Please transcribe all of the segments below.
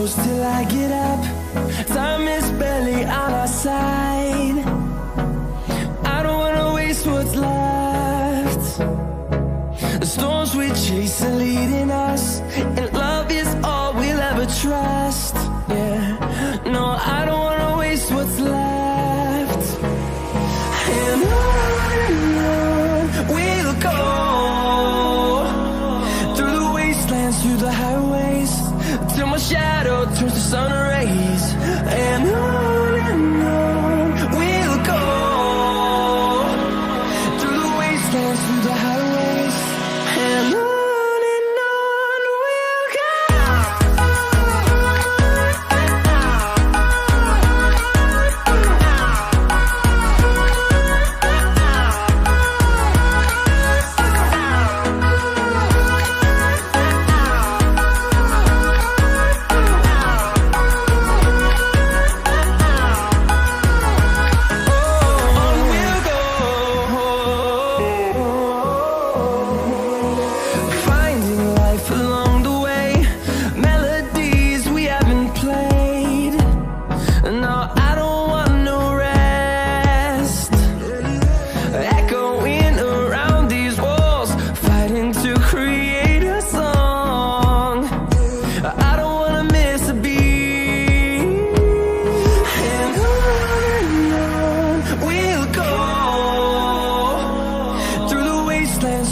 close till I get up. Time is barely on our side. I don't wanna waste what's left. The storms we chase are leading us, and love is all we'll ever trust. Yeah, no, I don't wanna waste what's left. And on we'll go, through the wastelands, through the highways, till my shadow turns to sun rays. And on we'll go, through the wastelands, through the highways, and on we'll go.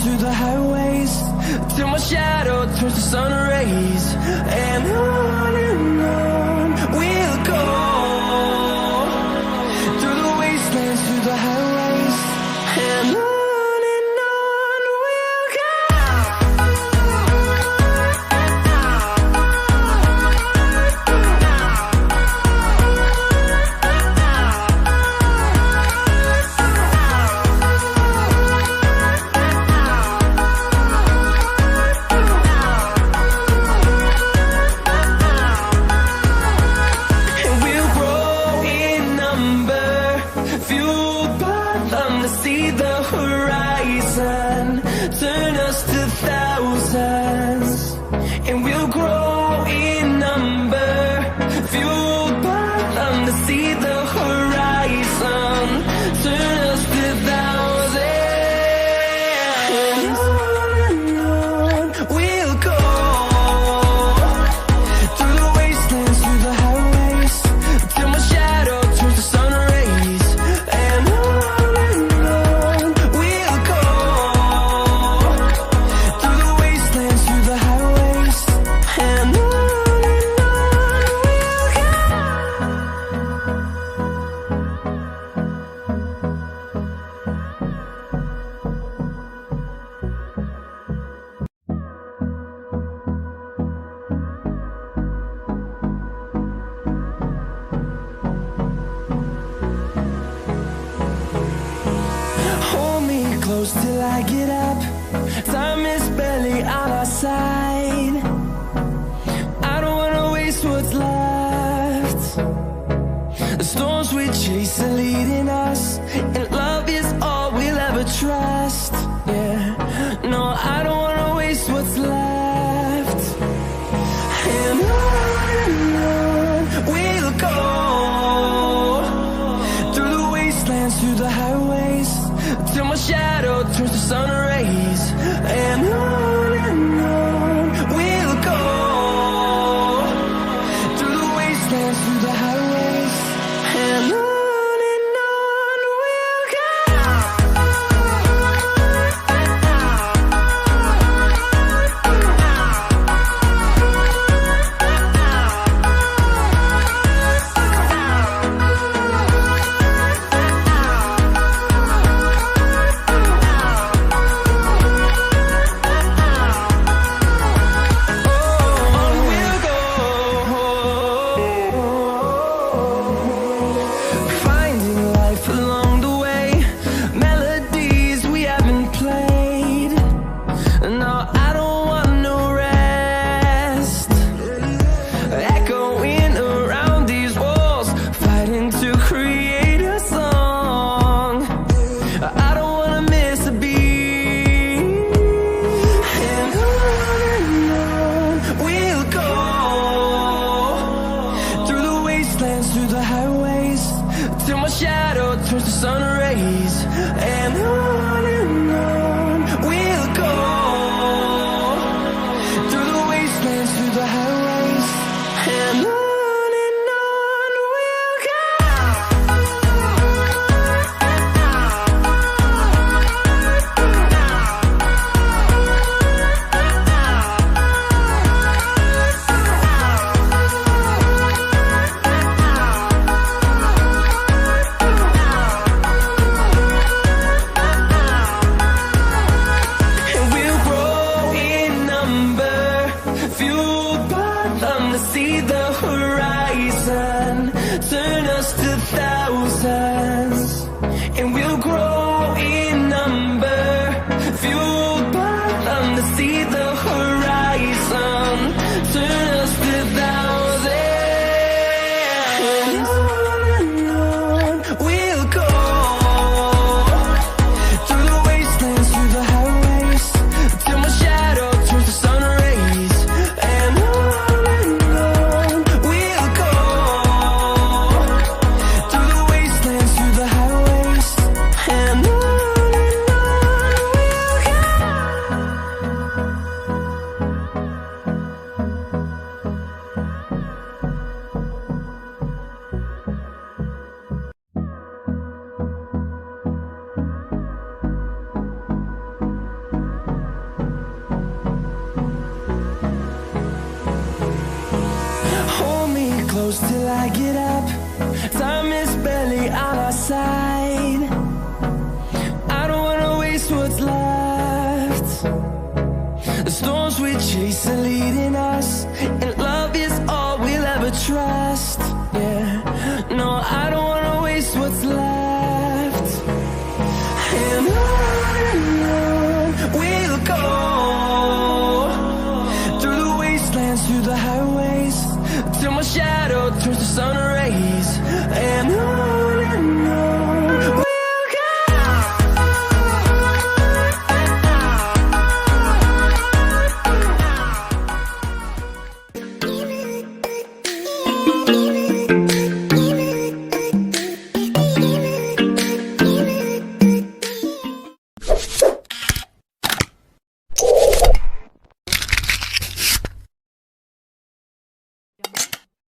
Through the highways, till my shadow turns to sun rays. And on we'll go, through the wastelands, through the highways, and on we'll go. See the horizon, turn us to thousands, and we'll grow in number, fueled by them. To see the horizon, turn us to thousands, and on we'll go, through the wastelands, through the highways, till my shadow turns to sun rays. And on close till I get up. Time is barely on our side. I don't wanna waste what's left. The storms we chase are leading us, and love is all we'll ever trust. Yeah, no, I don't wanna waste what's left. And on we'll go, through the wastelands, through the highways, till my shadow turns to sun rays. And on we'll go, through the wastelands, through the highways, and on we'll go. close till I get up. Time is barely on our side. I don't wanna waste what's left. The storms we chase are leading us, and